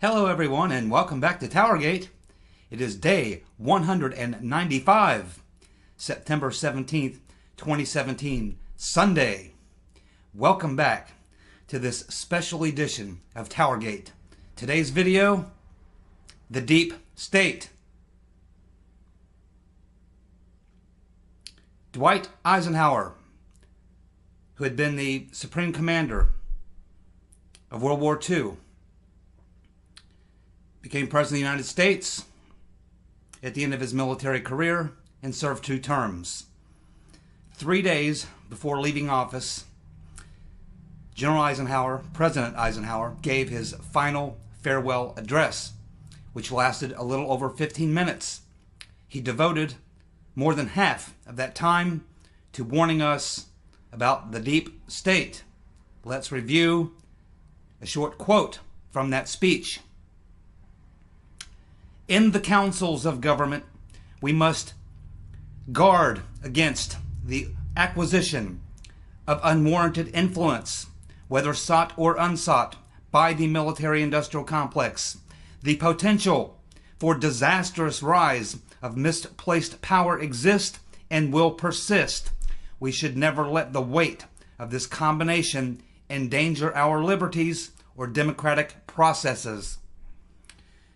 Hello everyone and welcome back to TowerGate. It is day 195, September 17th, 2017, Sunday. Welcome back to this special edition of TowerGate. Today's video, the Deep State. Dwight Eisenhower, who had been the Supreme Commander of World War II, became President of the United States at the end of his military career and served 2 terms. 3 days before leaving office, President Eisenhower, gave his final farewell address, which lasted a little over 15 minutes. He devoted more than half of that time to warning us about the deep state. Let's review a short quote from that speech. In the councils of government, we must guard against the acquisition of unwarranted influence, whether sought or unsought, by the military-industrial complex. The potential for disastrous rise of misplaced power exists and will persist. We should never let the weight of this combination endanger our liberties or democratic processes.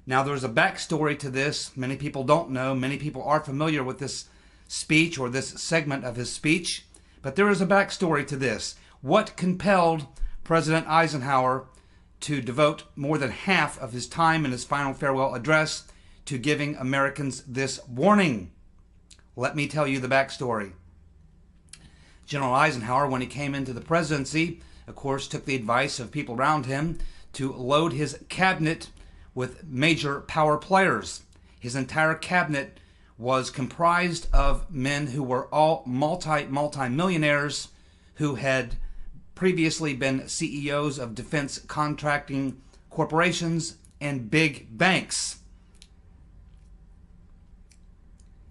Now, there's a backstory to this. Many people don't know. Many people are familiar with this speech or this segment of his speech. But there is a backstory to this. What compelled President Eisenhower to devote more than half of his time in his final farewell address to giving Americans this warning? Let me tell you the backstory. General Eisenhower, when he came into the presidency, of course, took the advice of people around him to load his cabinet with major power players. His entire cabinet was comprised of men who were all multi-millionaires who had previously been CEOs of defense contracting corporations and big banks.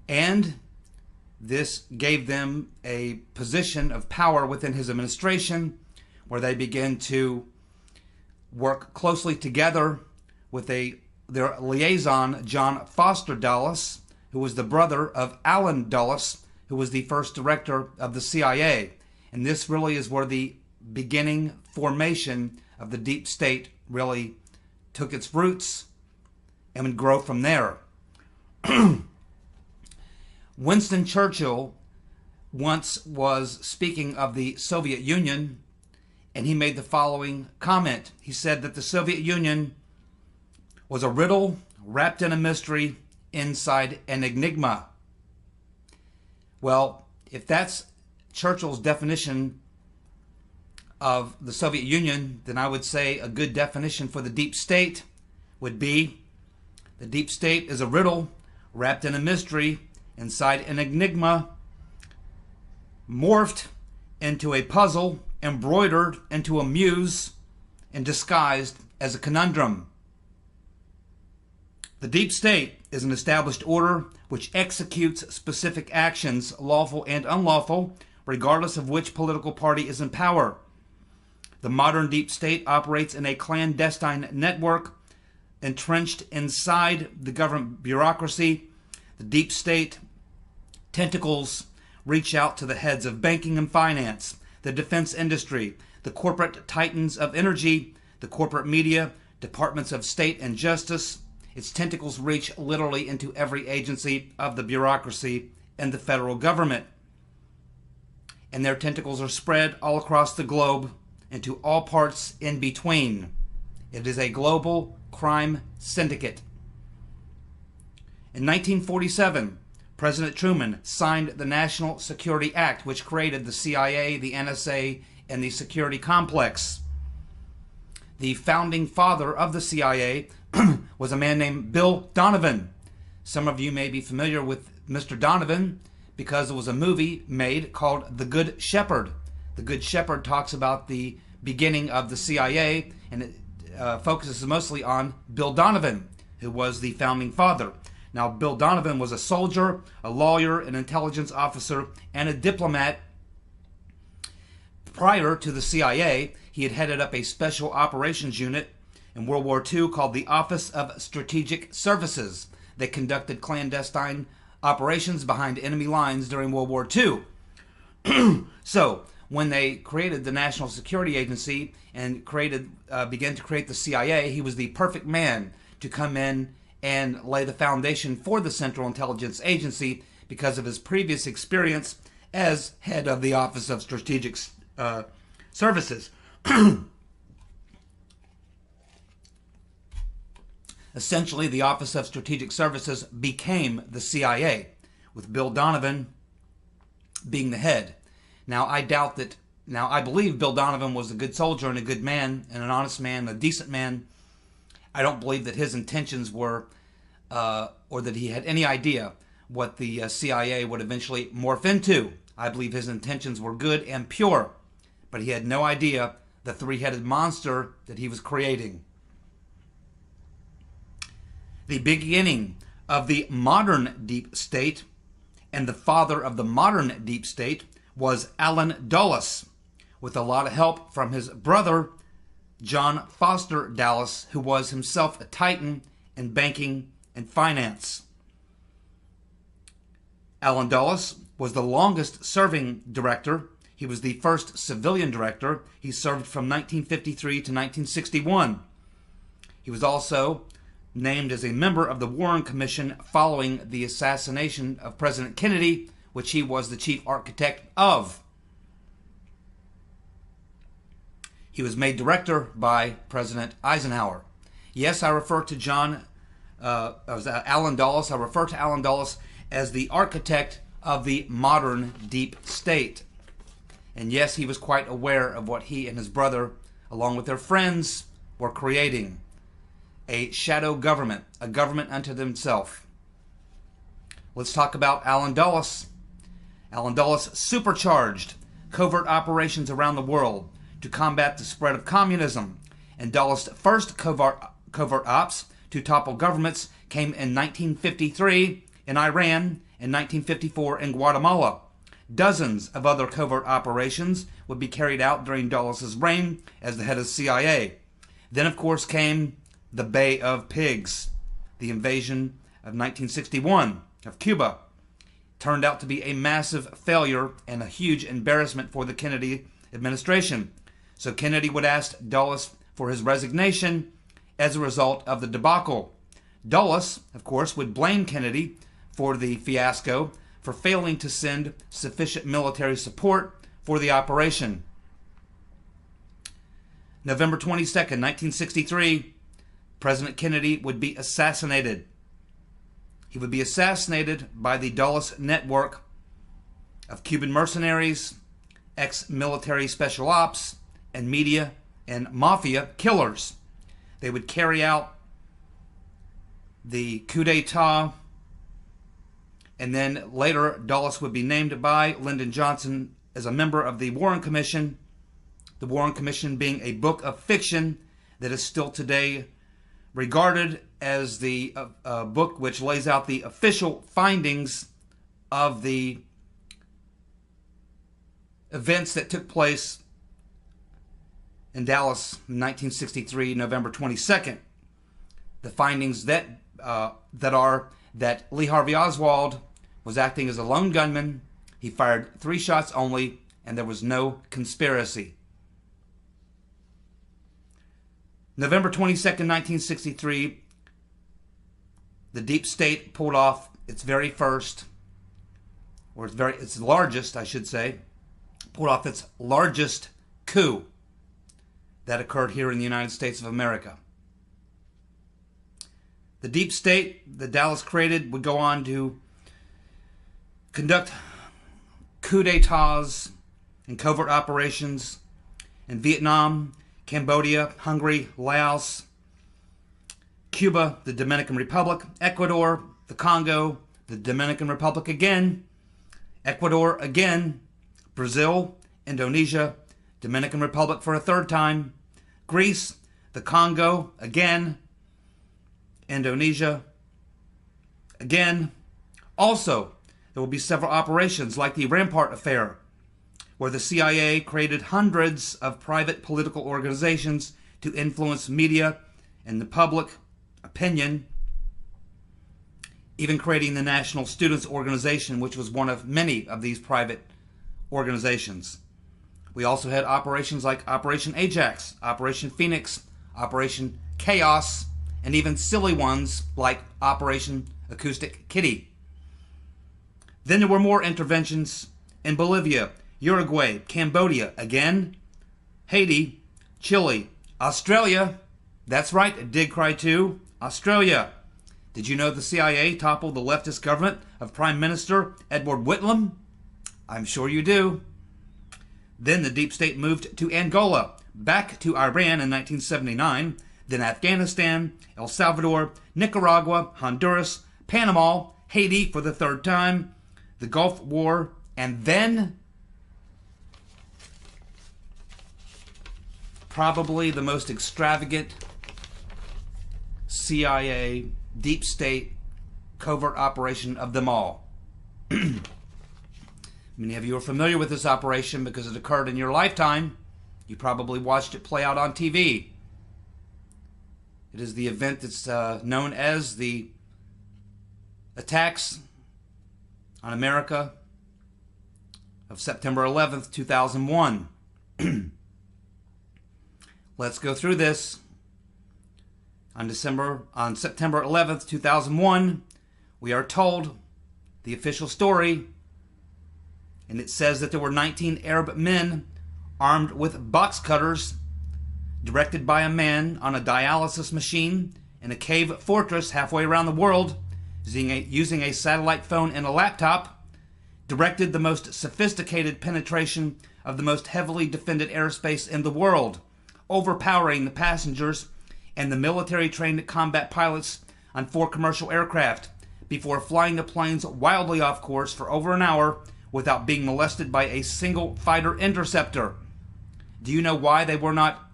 And this gave them a position of power within his administration where they began to work closely together with their liaison, John Foster Dulles, who was the brother of Allen Dulles, who was the first director of the CIA. And this really is where the beginning formation of the deep state really took its roots and would grow from there. Winston Churchill once was speaking of the Soviet Union, and he made the following comment. He said that the Soviet Union was a riddle wrapped in a mystery inside an enigma. Well, if that's Churchill's definition of the Soviet Union, then I would say a good definition for the deep state would be the deep state is a riddle wrapped in a mystery inside an enigma, morphed into a puzzle, embroidered into a muse, and disguised as a conundrum. The deep state is an established order which executes specific actions, lawful and unlawful, regardless of which political party is in power. The modern deep state operates in a clandestine network entrenched inside the government bureaucracy. The deep state tentacles reach out to the heads of banking and finance, the defense industry, the corporate titans of energy, the corporate media, departments of state and justice. Its tentacles reach literally into every agency of the bureaucracy and the federal government. And their tentacles are spread all across the globe into all parts in between. It is a global crime syndicate. In 1947, President Truman signed the National Security Act, which created the CIA, the NSA, and the security complex. The founding father of the CIA was a man named Bill Donovan. Some of you may be familiar with Mr. Donovan because there was a movie made called The Good Shepherd. The Good Shepherd talks about the beginning of the CIA, and it focuses mostly on Bill Donovan, who was the founding father. Now, Bill Donovan was a soldier, a lawyer, an intelligence officer, and a diplomat. Prior to the CIA, he had headed up a special operations unit in World War II called the Office of Strategic Services. They conducted clandestine operations behind enemy lines during World War II. So, when they created the National Security Agency and began to create the CIA, he was the perfect man to come in and lay the foundation for the Central Intelligence Agency because of his previous experience as head of the Office of Strategic Services. Essentially, the Office of Strategic Services became the CIA, with Bill Donovan being the head. Now, I believe Bill Donovan was a good soldier and a good man and an honest man, a decent man. I don't believe that his intentions were, or that he had any idea what the CIA would eventually morph into. I believe his intentions were good and pure, but he had no idea the three-headed monster that he was creating. The beginning of the modern deep state and the father of the modern deep state was Allen Dulles, with a lot of help from his brother, John Foster Dulles, who was himself a titan in banking and finance. Allen Dulles was the longest-serving director. He was the first civilian director. He served from 1953 to 1961. He was also named as a member of the Warren Commission following the assassination of President Kennedy, which he was the chief architect of. He was made director by President Eisenhower. Yes, I refer to Allen Dulles. I refer to Allen Dulles as the architect of the modern deep state. And yes, he was quite aware of what he and his brother, along with their friends, were creating. A shadow government, a government unto themselves. Let's talk about Allen Dulles. Allen Dulles supercharged covert operations around the world to combat the spread of communism. And Dulles' first covert ops to topple governments came in 1953 in Iran and 1954 in Guatemala. Dozens of other covert operations would be carried out during Dulles' reign as the head of CIA. Then, of course, came the Bay of Pigs, the invasion of 1961 of Cuba. Turned out to be a massive failure and a huge embarrassment for the Kennedy administration. So Kennedy would ask Dulles for his resignation as a result of the debacle. Dulles, of course, would blame Kennedy for the fiasco for failing to send sufficient military support for the operation. November 22nd, 1963, President Kennedy would be assassinated. He would be assassinated by the Dulles network of Cuban mercenaries, ex-military special ops, and media and mafia killers. They would carry out the coup d'etat, and then later Dulles would be named by Lyndon Johnson as a member of the Warren Commission, the Warren Commission being a book of fiction that is still today regarded as the book which lays out the official findings of the events that took place in Dallas in 1963, November 22nd. The findings that are that Lee Harvey Oswald was acting as a lone gunman. He fired 3 shots only, and there was no conspiracy. November 22nd, 1963, the deep state pulled off its very first, or its largest, I should say, pulled off its largest coup that occurred here in the United States of America. The deep state that Dulles created would go on to conduct coup d'etats and covert operations in Vietnam, Cambodia, Hungary, Laos, Cuba, the Dominican Republic, Ecuador, the Congo, the Dominican Republic again, Ecuador again, Brazil, Indonesia, Dominican Republic for a third time, Greece, the Congo again, Indonesia again. Also, there will be several operations like the Rampart Affair, where the CIA created hundreds of private political organizations to influence media and the public opinion, even creating the National Students Organization, which was one of many of these private organizations. We also had operations like Operation Ajax, Operation Phoenix, Operation Chaos, and even silly ones like Operation Acoustic Kitty. Then there were more interventions in Bolivia, Uruguay, Cambodia, again, Haiti, Chile, Australia. That's right, it did cry too. Australia. Did you know the CIA toppled the leftist government of Prime Minister Edward Whitlam? I'm sure you do. Then the deep state moved to Angola, back to Iran in 1979, then Afghanistan, El Salvador, Nicaragua, Honduras, Panama, Haiti for the third time, the Gulf War, and then probably the most extravagant CIA deep state covert operation of them all. Many of you are familiar with this operation because it occurred in your lifetime. You probably watched it play out on TV. It is the event that's known as the attacks on America of September 11th, 2001. Let's go through this. On September 11th, 2001, we are told the official story, and it says that there were 19 Arab men armed with box cutters, directed by a man on a dialysis machine in a cave fortress halfway around the world, using a satellite phone and a laptop, directed the most sophisticated penetration of the most heavily defended airspace in the world, overpowering the passengers and the military-trained combat pilots on 4 commercial aircraft before flying the planes wildly off course for over an hour without being molested by a single fighter interceptor. Do you know why they were not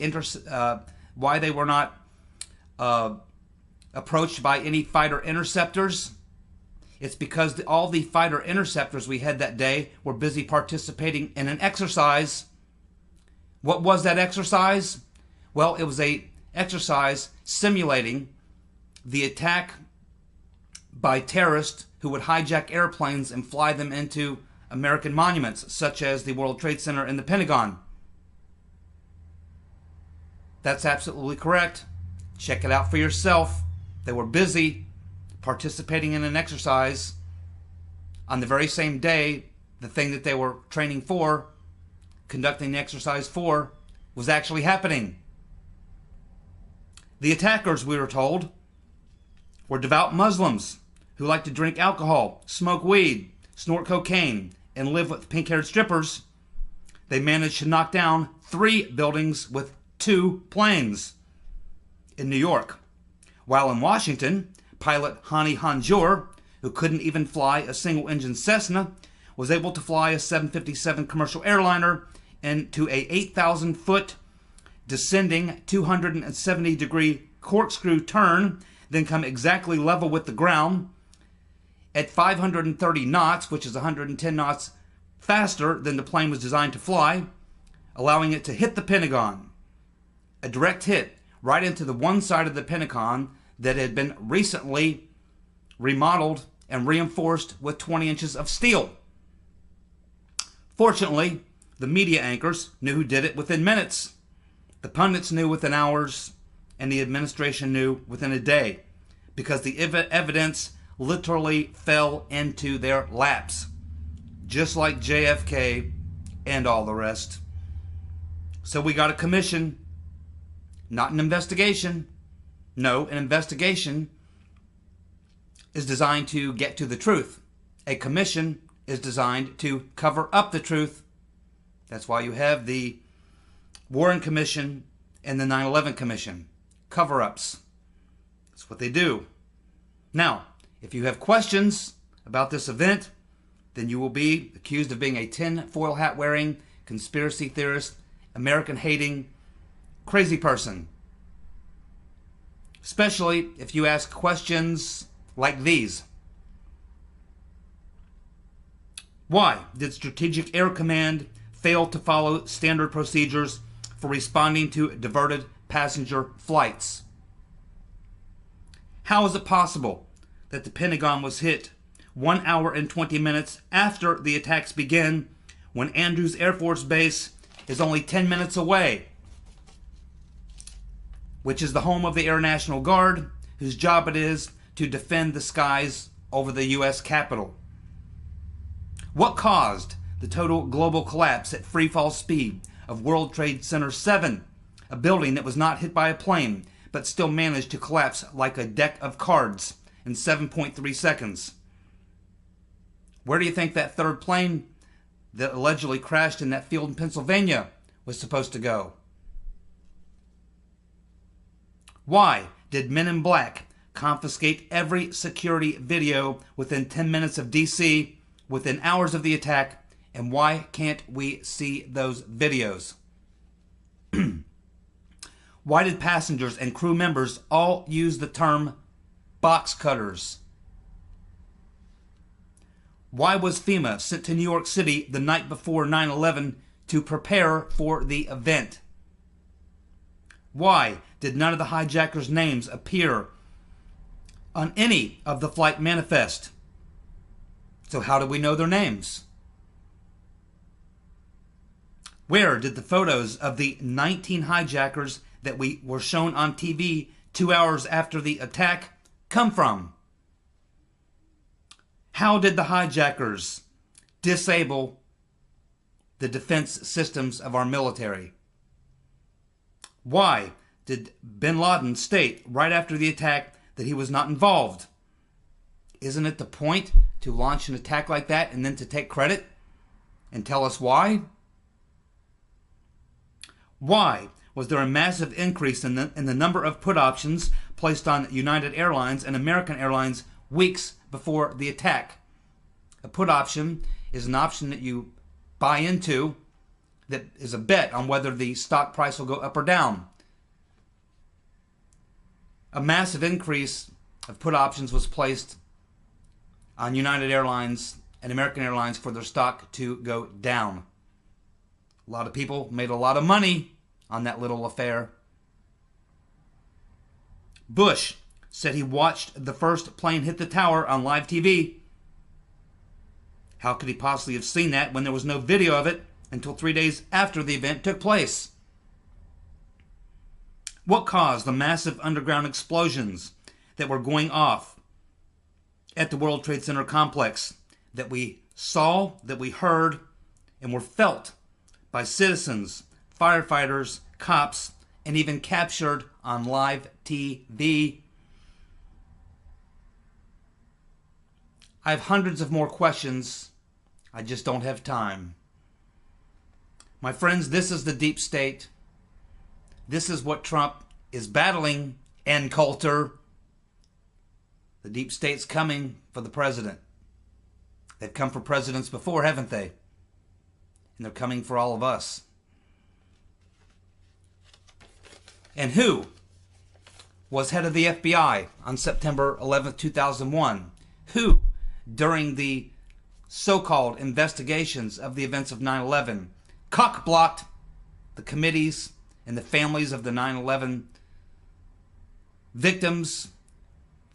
approached by any fighter interceptors? It's because all the fighter interceptors we had that day were busy participating in an exercise. What was that exercise? Well, it was a exercise simulating the attack by terrorists who would hijack airplanes and fly them into American monuments, such as the World Trade Center and the Pentagon. That's absolutely correct. Check it out for yourself. They were busy participating in an exercise on the very same day the thing that they were training for, conducting the exercise for, was actually happening. The attackers, we were told, were devout Muslims who like to drink alcohol, smoke weed, snort cocaine, and live with pink-haired strippers. They managed to knock down 3 buildings with 2 planes in New York. While in Washington, pilot Hani Hanjour, who couldn't even fly a single-engine Cessna, was able to fly a 757 commercial airliner into a 8,000-foot descending 270-degree corkscrew turn, then come exactly level with the ground at 530 knots, which is 110 knots faster than the plane was designed to fly, allowing it to hit the Pentagon. A direct hit right into the one side of the Pentagon that had been recently remodeled and reinforced with 20 inches of steel. Fortunately, the media anchors knew who did it within minutes. The pundits knew within hours, and the administration knew within a day, because the evidence literally fell into their laps, just like JFK and all the rest. So we got a commission, not an investigation. No, an investigation is designed to get to the truth. A commission is designed to cover up the truth. That's why you have the Warren Commission and the 9/11 Commission. Cover-ups. That's what they do. Now, if you have questions about this event, then you will be accused of being a tin-foil hat-wearing, conspiracy theorist, American-hating, crazy person. Especially if you ask questions like these. Why did Strategic Air Command fail to follow standard procedures for responding to diverted passenger flights? How is it possible that the Pentagon was hit 1 hour and 20 minutes after the attacks began, when Andrews Air Force Base is only 10 minutes away, which is the home of the Air National Guard, whose job it is to defend the skies over the U.S. Capitol? What caused the total global collapse at free fall speed of World Trade Center 7, a building that was not hit by a plane, but still managed to collapse like a deck of cards in 7.3 seconds? Where do you think that third plane that allegedly crashed in that field in Pennsylvania was supposed to go? Why did Men in Black confiscate every security video within 10 minutes of DC, within hours of the attack, and why can't we see those videos? Why did passengers and crew members all use the term box cutters? Why was FEMA sent to New York City the night before 9/11 to prepare for the event? Why did none of the hijackers' names appear on any of the flight manifest? So how do we know their names? Where did the photos of the 19 hijackers that we were shown on TV 2 hours after the attack come from? How did the hijackers disable the defense systems of our military? Why did bin Laden state right after the attack that he was not involved? Isn't it the point to launch an attack like that and then to take credit and tell us why? Why was there a massive increase in the number of put options placed on United Airlines and American Airlines weeks before the attack? A put option is an option that you buy into that is a bet on whether the stock price will go up or down. A massive increase of put options was placed on United Airlines and American Airlines for their stock to go down. A lot of people made a lot of money on that little affair. Bush said he watched the first plane hit the tower on live TV. How could he possibly have seen that when there was no video of it until 3 days after the event took place? What caused the massive underground explosions that were going off at the World Trade Center complex that we saw, that we heard, and were felt by citizens, firefighters, cops, and even captured on live TV? I have hundreds of more questions. I just don't have time. My friends, this is the deep state. This is what Trump is battling, and Coulter. The deep state's coming for the president. They've come for presidents before, haven't they? And they're coming for all of us. And who was head of the FBI on September 11th, 2001? Who, during the so-called investigations of the events of 9/11, cock-blocked the committees and the families of the 9/11 victims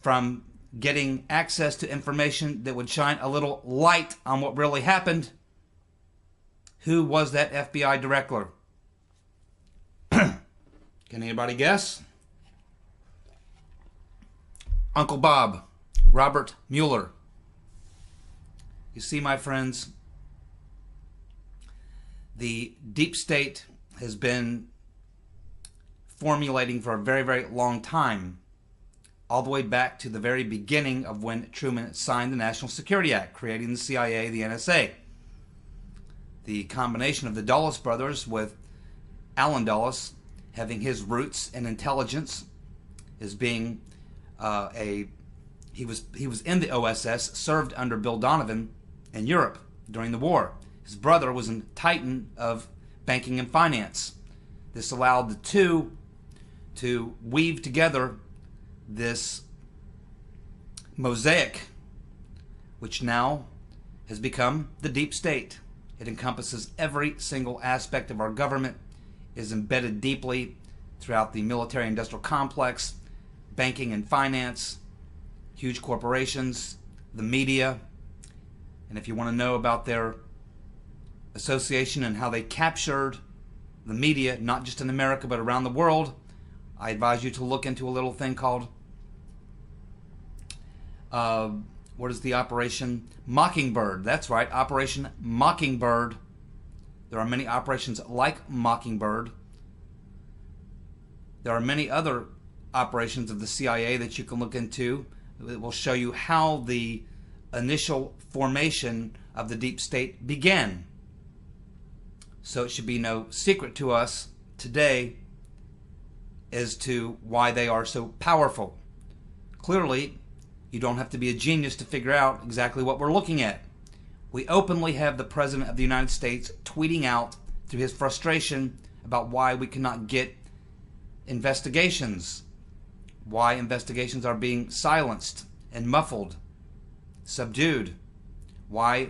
from getting access to information that would shine a little light on what really happened? Who was that FBI director? Can anybody guess? Uncle Bob, Robert Mueller. You see, my friends, the deep state has been formulating for a very, very long time, all the way back to the very beginning of when Truman signed the National Security Act, creating the CIA, the NSA. The combination of the Dulles brothers with Allen Dulles having his roots in intelligence, as being he was in the OSS, served under Bill Donovan in Europe during the war. His brother was a titan of banking and finance. This allowed the two to weave together this mosaic, which now has become the deep state. It encompasses every single aspect of our government, is embedded deeply throughout the military-industrial complex, banking and finance, huge corporations, the media. And if you want to know about their association and how they captured the media, not just in America but around the world, I advise you to look into a little thing called what is the Operation Mockingbird? That's right, Operation Mockingbird. There are many operations like Mockingbird. There are many other operations of the CIA that you can look into. It will show you how the initial formation of the deep state began. So it should be no secret to us today as to why they are so powerful. Clearly, you don't have to be a genius to figure out exactly what we're looking at. We openly have the President of the United States tweeting out through his frustration about why we cannot get investigations, why investigations are being silenced and muffled, subdued, why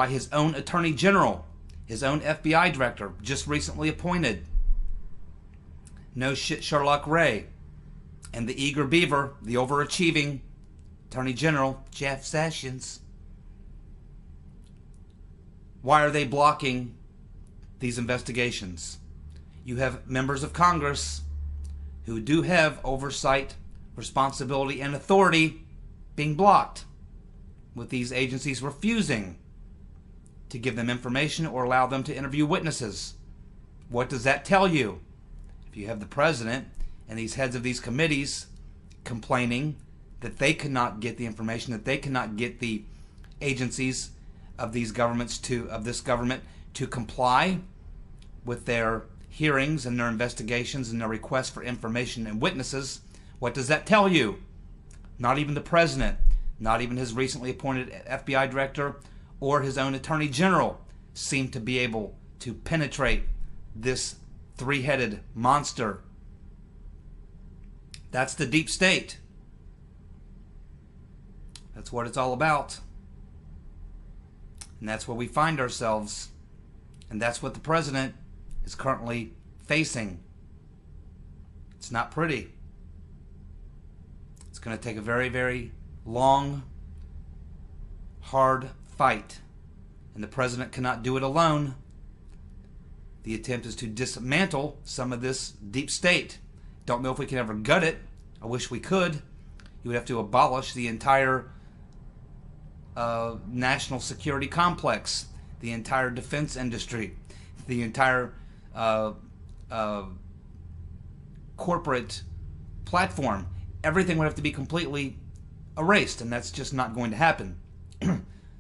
his own Attorney General, his own FBI Director, just recently appointed, no shit Sherlock Ray, and the eager beaver, the overachieving Attorney General, Jeff Sessions. Why are they blocking these investigations? You have members of Congress who do have oversight, responsibility, and authority being blocked, with these agencies refusing to give them information or allow them to interview witnesses. What does that tell you? If you have the president and these heads of these committees complaining that they cannot get the information, that they cannot get the agencies of these governments of this government to comply with their hearings and their investigations and their requests for information and witnesses, what does that tell you? Not even the president, not even his recently appointed FBI director or his own Attorney General seem to be able to penetrate this three-headed monster. That's the deep state. That's what it's all about. And that's where we find ourselves. And that's what the president is currently facing. It's not pretty. It's going to take a very, very long, hard fight. And the president cannot do it alone. The attempt is to dismantle some of this deep state. Don't know if we can ever gut it. I wish we could. You would have to abolish the entire national security complex, the entire defense industry, the entire corporate platform. Everything would have to be completely erased, and that's just not going to happen.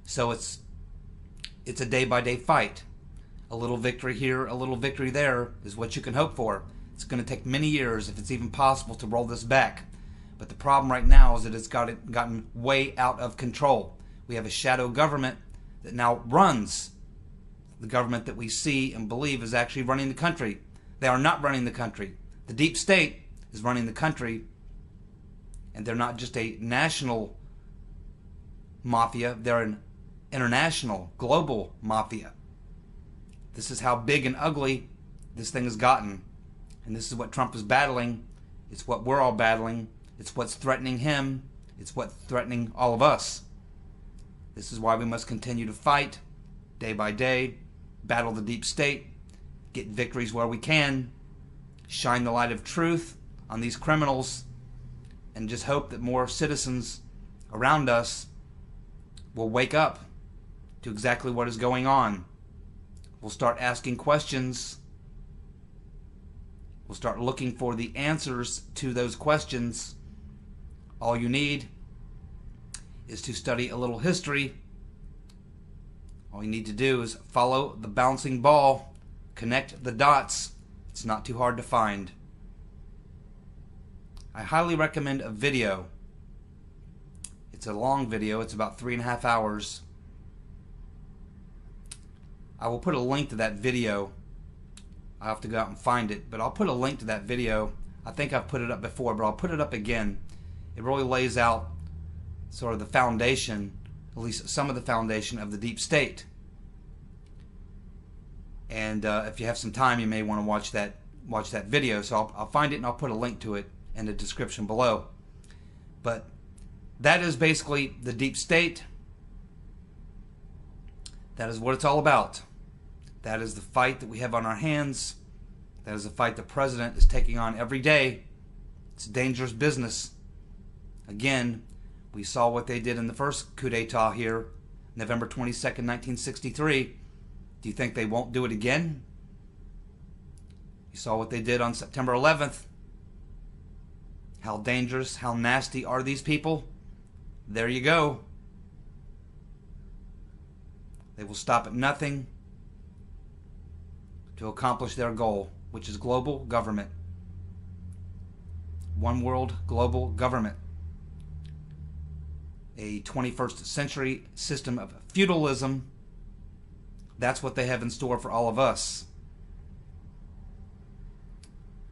So it's a day-by-day fight. A little victory here, a little victory there is what you can hope for. It's going to take many years, if it's even possible, to roll this back. But the problem right now is that it's gotten way out of control. We have a shadow government that now runs the government that we see and believe is actually running the country. They are not running the country. The deep state is running the country, and they're not just a national mafia, they're an international, global mafia. This is how big and ugly this thing has gotten. And this is what Trump is battling. It's what we're all battling. It's what's threatening him. It's what's threatening all of us. This is why we must continue to fight day by day, battle the deep state, get victories where we can, shine the light of truth on these criminals, and just hope that more citizens around us will wake up to exactly what is going on. We'll start asking questions. We'll start looking for the answers to those questions. All you need is to study a little history. All you need to do is follow the bouncing ball, connect the dots. It's not too hard to find. I highly recommend a video. It's a long video. It's about 3.5 hours. I will put a link to that video. I'll have to go out and find it, but I'll put a link to that video. I think I've put it up before, but I'll put it up again. It really lays out sort of the foundation, at least some of the foundation of the deep state. And if you have some time, you may want to watch that video. So I'll find it and I'll put a link to it in the description below. But that is basically the deep state. That is what it's all about. That is the fight that we have on our hands. That is the fight the president is taking on every day. It's dangerous business. Again, we saw what they did in the first coup d'etat here, November 22nd, 1963. Do you think they won't do it again? You saw what they did on September 11th. How dangerous, how nasty are these people? There you go. They will stop at nothing to accomplish their goal, which is global government. One world global government. A 21st century system of feudalism. That's what they have in store for all of us.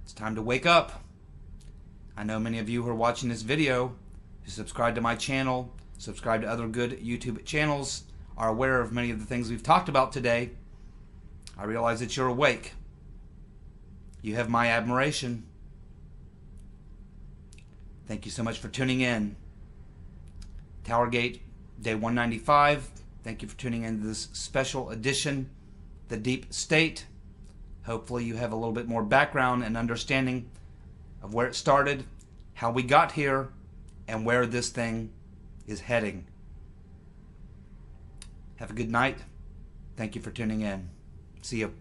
It's time to wake up. I know many of you who are watching this video, who subscribe to my channel, subscribe to other good YouTube channels, are aware of many of the things we've talked about today. I realize that you're awake. You have my admiration. Thank you so much for tuning in. TowerGate, day 195. Thank you for tuning in to this special edition, The Deep State. Hopefully you have a little bit more background and understanding of where it started, how we got here, and where this thing is heading. Have a good night. Thank you for tuning in. See you.